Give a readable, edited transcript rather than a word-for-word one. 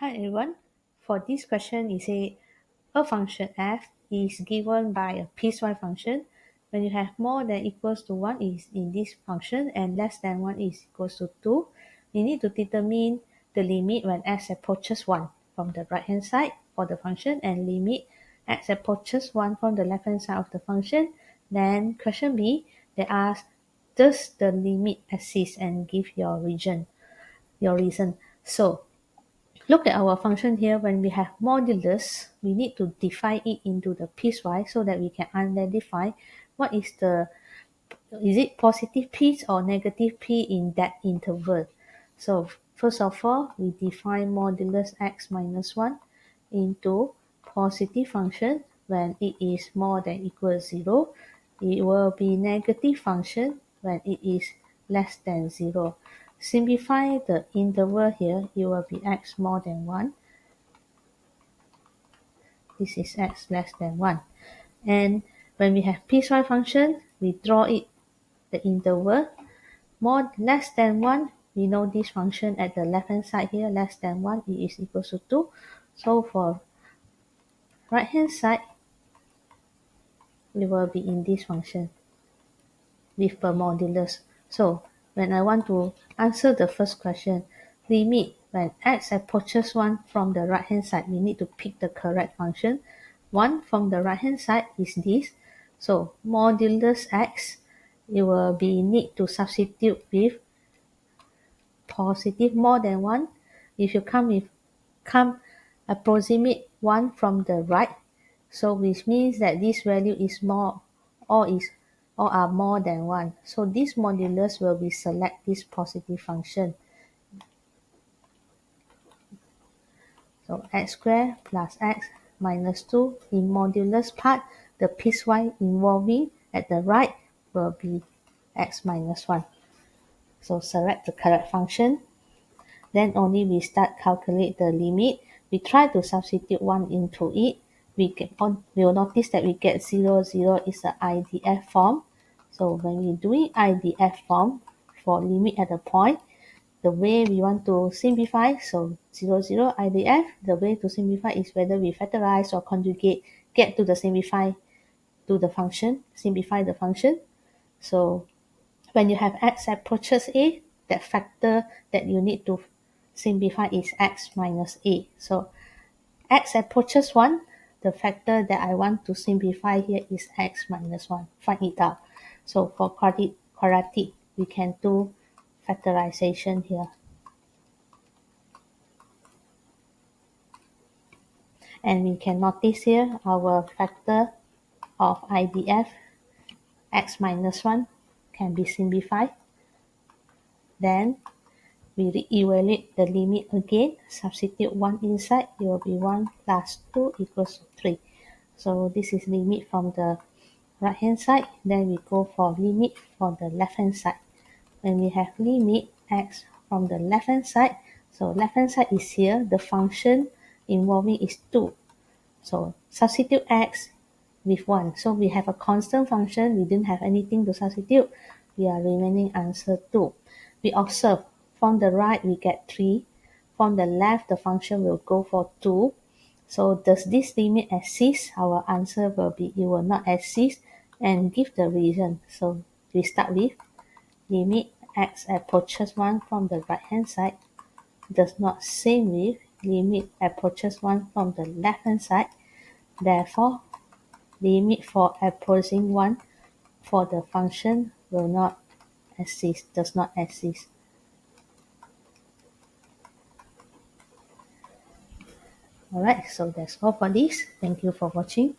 Hi everyone. For this question, it say a function f is given by a piecewise function. When you have more than equals to 1 is in this function and less than 1 is equals to 2, we need to determine the limit when x approaches 1 from the right hand side for the function and limit x approaches 1 from the left hand side of the function. Then question B, they ask, does the limit exist, and give your reason. So look at our function here. When we have modulus, we need to divide it into the piecewise so that we can identify what is it positive piece or negative p in that interval. So first of all, we define modulus x minus 1 into positive function. When it is more than equal to 0, it will be negative function when it is less than 0. Simplify the interval here, it will be x more than 1. This is x less than 1. And when we have piecewise function, we draw it, the interval. Less than 1, we know this function at the left hand side here, less than 1, it is equal to 2. So for right hand side, it will be in this function with the modulus. So when I want to answer the first question, limit when x approaches 1 from the right hand side, we need to pick the correct function. 1 from the right hand side is this. So modulus x, it will be need to substitute with positive more than 1. If you come approximate 1 from the right, so which means that this value is more or are more than 1. So this modulus will be select this positive function. So x squared plus x minus 2 in modulus part, the piecewise involving at the right will be x minus 1. So select the correct function. Then only we start calculate the limit. We try to substitute 1 into it. We will notice that we get 0, 0 is the IDF form. So when we doing IDF form for limit at a point, the way we want to simplify, so 0, 0 IDF, the way to simplify is whether we factorize or conjugate, get to the simplify to the function, simplify the function. So when you have x approaches a, that factor that you need to simplify is x minus a. So x approaches 1, the factor that I want to simplify here is x minus 1. Find it out. So for quadratic, we can do factorization here. And we can notice here our factor of IDF, x minus 1, can be simplified. Then we re-evaluate the limit again, substitute 1 inside, it will be 1 plus 2 equals to 3. So this is limit from the right hand side. Then we go for limit for the left hand side. When we have limit x from the left hand side, so left hand side is here, the function involving is 2. So substitute x with 1. So we have a constant function, we didn't have anything to substitute. We are remaining answer 2. We observe from the right we get 3. From the left the function will go for 2. So does this limit exist? Our answer will be it will not exist, and give the reason. So we start with limit x approaches 1 from the right hand side does not same with limit approaches 1 from the left hand side. Therefore, limit for approaching 1 for the function will not exist, does not exist. Alright, so that's all for this. Thank you for watching.